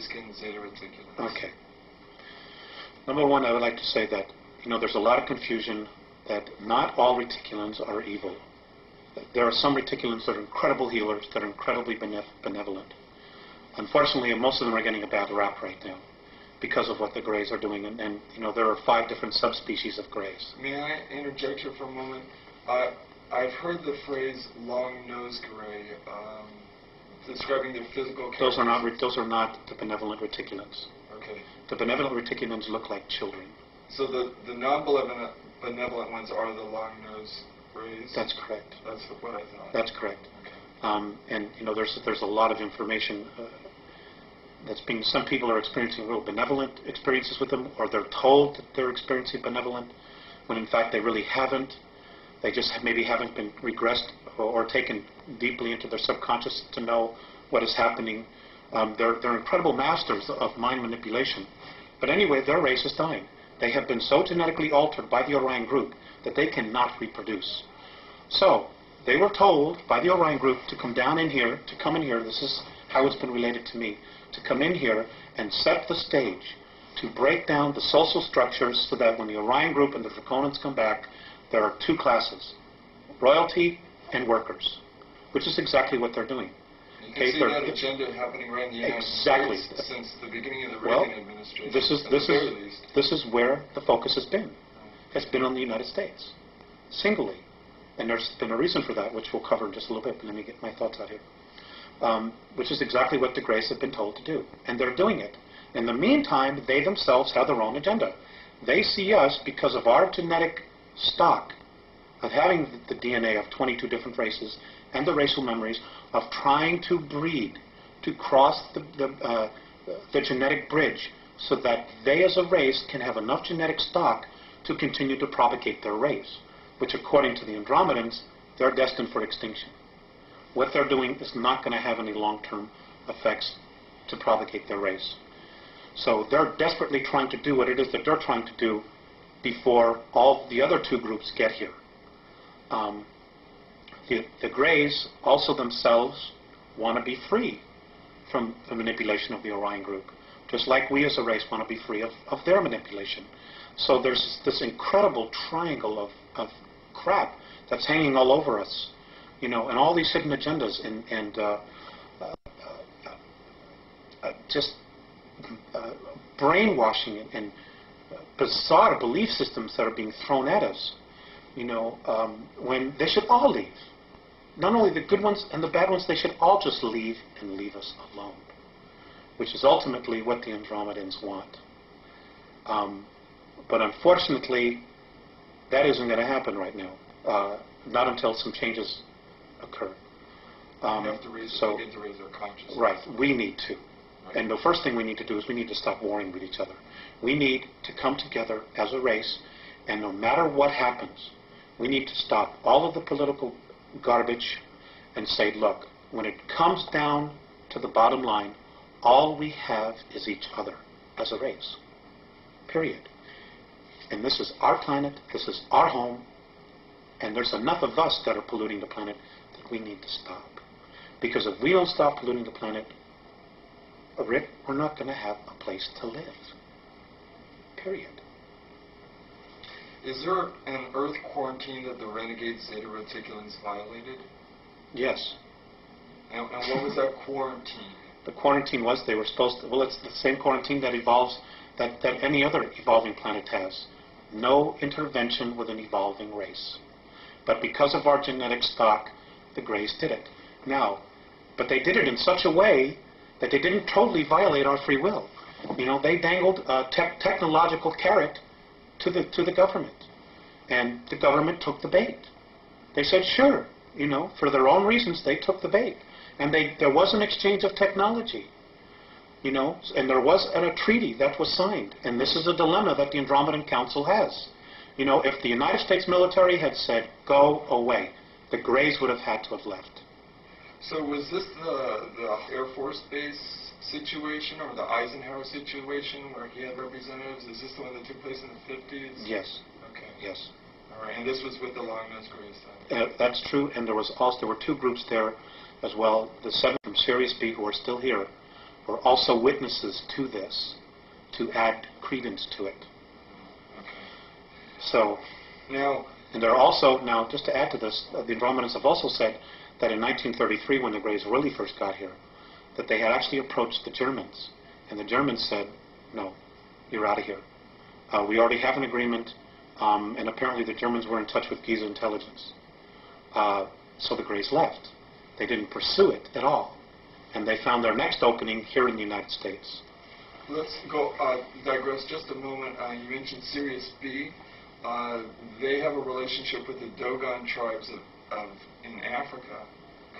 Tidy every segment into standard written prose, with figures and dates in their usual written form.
gray-skinned Zeta Reticuli. Okay. Number one, I would like to say that, there's a lot of confusion that not all reticulans are evil. There are some reticulans that are incredible healers, that are incredibly benevolent. Unfortunately, most of them are getting a bad rap right now because of what the Greys are doing. And there are 5 different subspecies of Greys. May I interject here for a moment? I've heard the phrase long-nosed Grey describing their physical characteristics. Those are not the benevolent reticulans. Okay. The benevolent reticulans look like children. So the non-benevolent ones are the long-nosed Greys? That's correct. That's what I thought. That's correct. Okay. And there's a lot of information some people are experiencing real benevolent experiences with them, or they're told that they're experiencing benevolent, when in fact they really haven't. They just maybe haven't been regressed or taken deeply into their subconscious to know what is happening. They're incredible masters of mind manipulation. But anyway, their race is dying. They have been so genetically altered by the Orion Group that they cannot reproduce. So they were told by the Orion Group to come in here, this is how it's been related to me, to come in here and set the stage to break down the social structures so that when the Orion Group and the Draconans come back, there are 2 classes, royalty and workers, which is exactly what they're doing. You can see that agenda happening right in the United States since the beginning of the Reagan administration. This is where the focus has been. Has been on the United States, singly. And there's been a reason for that, which we'll cover in just a little bit, but let me get my thoughts out here. Which is exactly what the Greys have been told to do. And they're doing it. In the meantime, they themselves have their own agenda. They see us, because of our genetic stock, of having the DNA of 22 different races, and the racial memories, of trying to breed, to cross the genetic bridge, so that they as a race can have enough genetic stock to continue to propagate their race, which according to the Andromedans, they're destined for extinction. What they're doing is not going to have any long-term effects to propagate their race. So they're desperately trying to do what it is that they're trying to do before all the other 2 groups get here. The Greys also themselves want to be free from the manipulation of the Orion Group, just like we as a race want to be free of their manipulation. So there's this incredible triangle of crap that's hanging all over us, and all these hidden agendas and just brainwashing and bizarre belief systems that are being thrown at us, when they should all leave. Not only the good ones and the bad ones, they should all just leave and leave us alone, which is ultimately what the Andromedans want. But unfortunately, that isn't going to happen right now, not until some changes occur. We have to raise our consciousness. Right, we need to. Right. And the first thing we need to do is we need to stop warring with each other. We need to come together as a race, and no matter what happens, we need to stop all of the political garbage and say, look, when it comes down to the bottom line, all we have is each other as a race. Period. And this is our planet, this is our home, and there's enough of us that are polluting the planet that we need to stop. Because if we don't stop polluting the planet, Rick, we're not going to have a place to live. Period. Is there an Earth quarantine that the renegade Zeta Reticulans violated? Yes. And what was that quarantine? The quarantine was they were supposed to, well, it's the same quarantine that evolves, that any other evolving planet has. No intervention with an evolving race. But because of our genetic stock, the Greys did it. Now, but they did it in such a way that they didn't totally violate our free will. They dangled a technological carrot to the government. And the government took the bait. They said, sure, for their own reasons, they took the bait. And there was an exchange of technology, and there was a treaty that was signed. And this is a dilemma that the Andromedan Council has. If the United States military had said, go away, the Greys would have had to have left. So was this the Air Force Base situation or the Eisenhower situation where he had representatives? Is this the one that took place in the 50s? Yes. Okay. Yes. All right. And this was with the long-nosed Greys? That's true. And there were 2 groups there as well. The 7 from Sirius B, who are still here, were also witnesses to this to add credence to it. Okay. So, Now, and they're also, now just to add to this, the Andromedans have also said that in 1933, when the Greys really first got here, that they had actually approached the Germans, and the Germans said, no, you're out of here. We already have an agreement, and apparently the Germans were in touch with Giza intelligence. So the Greys left. They didn't pursue it at all. And they found their next opening here in the United States. let's go digress just a moment. You mentioned Sirius B. They have a relationship with the Dogon tribes in Africa,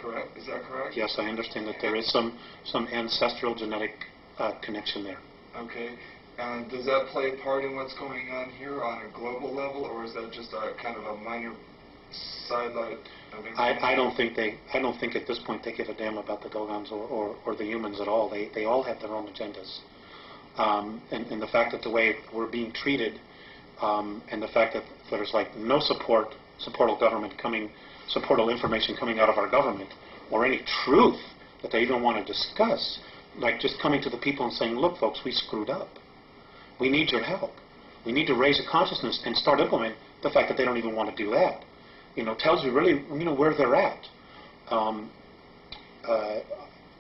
correct? Is that correct? Yes, I understand that there is some ancestral genetic connection there. Okay. Does that play a part in what's going on here on a global level, or is that just a kind of a minor sidelight of information? I don't think at this point they give a damn about the Dogons or the humans at all. They all have their own agendas. And the fact that the way we're being treated, and the fact that there's like no supportal government supportal information coming out of our government, or any truth that they even want to discuss, like just coming to the people and saying, look folks, we screwed up. We need your help. We need to raise a consciousness and start implementing. The fact that they don't even want to do that, tells you really, where they're at.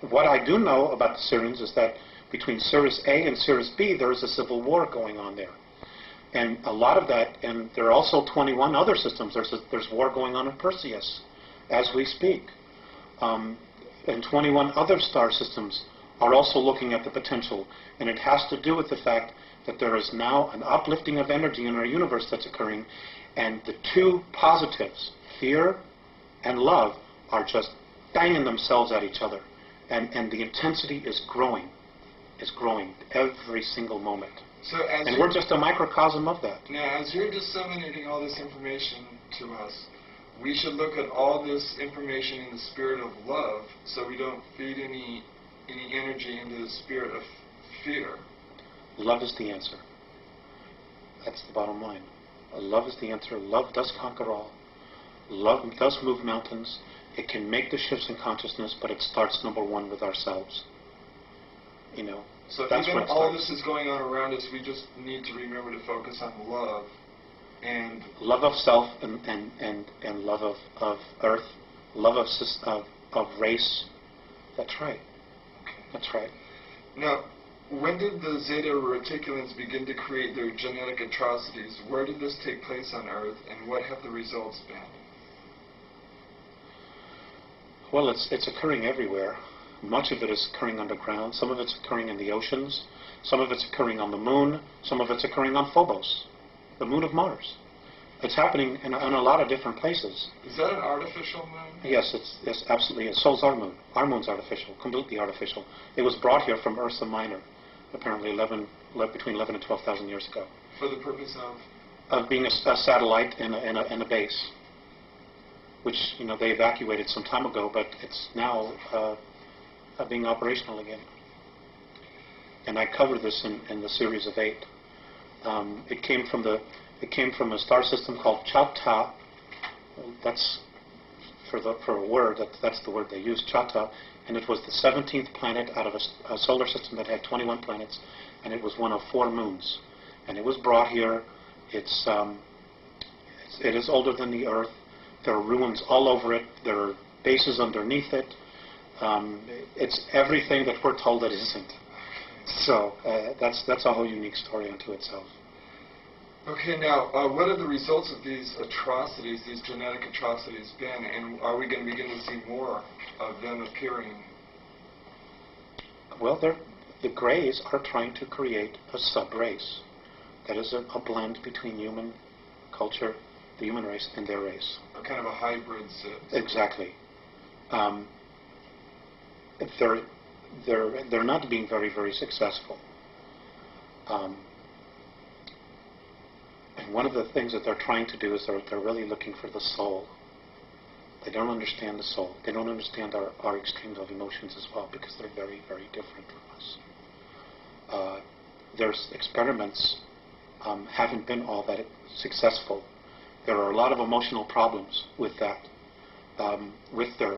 What I do know about the Sirians is that between Sirius A and Sirius B, there is a civil war going on there. And a lot of that, and there are also 21 other systems. There's war going on in Perseus as we speak. And 21 other star systems are also looking at the potential. And it has to do with the fact that there is now an uplifting of energy in our universe that's occurring, and the two positives, fear and love, are just banging themselves at each other. And the intensity is growing every single moment. And we're just a microcosm of that. Now, as you're disseminating all this information to us, we should look at all this information in the spirit of love, so we don't feed any energy into the spirit of fear. Love is the answer. That's the bottom line. Love is the answer. Love does conquer all. Love does move mountains. It can make the shifts in consciousness, but it starts, number one, with ourselves. So that's even where it all starts. this is going on around us, we just need to remember to focus on love. And love of self and love of earth, love of race. That's right. okay. That's right. Now, when did the Zeta Reticulans begin to create their genetic atrocities? Where did this take place on Earth, and what have the results been? Well, it's occurring everywhere. Much of it is occurring underground. Some of it's occurring in the oceans. Some of it's occurring on the moon. Some of it's occurring on Phobos, the moon of Mars. It's happening in a lot of different places. Is that an artificial moon? Yes, it's absolutely is. So's our moon. Our moon's artificial, completely artificial. It was brought here from Ursa Minor, apparently between 11 and 12,000 years ago. For the purpose of? Of being a satellite and a base, which they evacuated some time ago, but it's now being operational again. And I cover this in the series of 8. It came from a star system called Chata. That's for a word. That's the word they use, Chata. And it was the 17th planet out of a solar system that had 21 planets, and it was one of 4 moons. And it was brought here. It is older than the Earth. There are ruins all over it. There are bases underneath it. It's everything that we're told it isn't. So that's a whole unique story unto itself. Okay, now, what are the results of these atrocities, these genetic atrocities been, and are we going to begin to see more of them appearing? Well, the Greys are trying to create a sub-race. That is a blend between human culture, the human race, and their race. A kind of a hybrid. Exactly. They're not being very, very successful. And one of the things that they're trying to do is they're really looking for the soul. They don't understand the soul. They don't understand our extremes of emotions as well, because they're very, very different from us. There's experiments haven't been all that successful. There are a lot of emotional problems with that, with their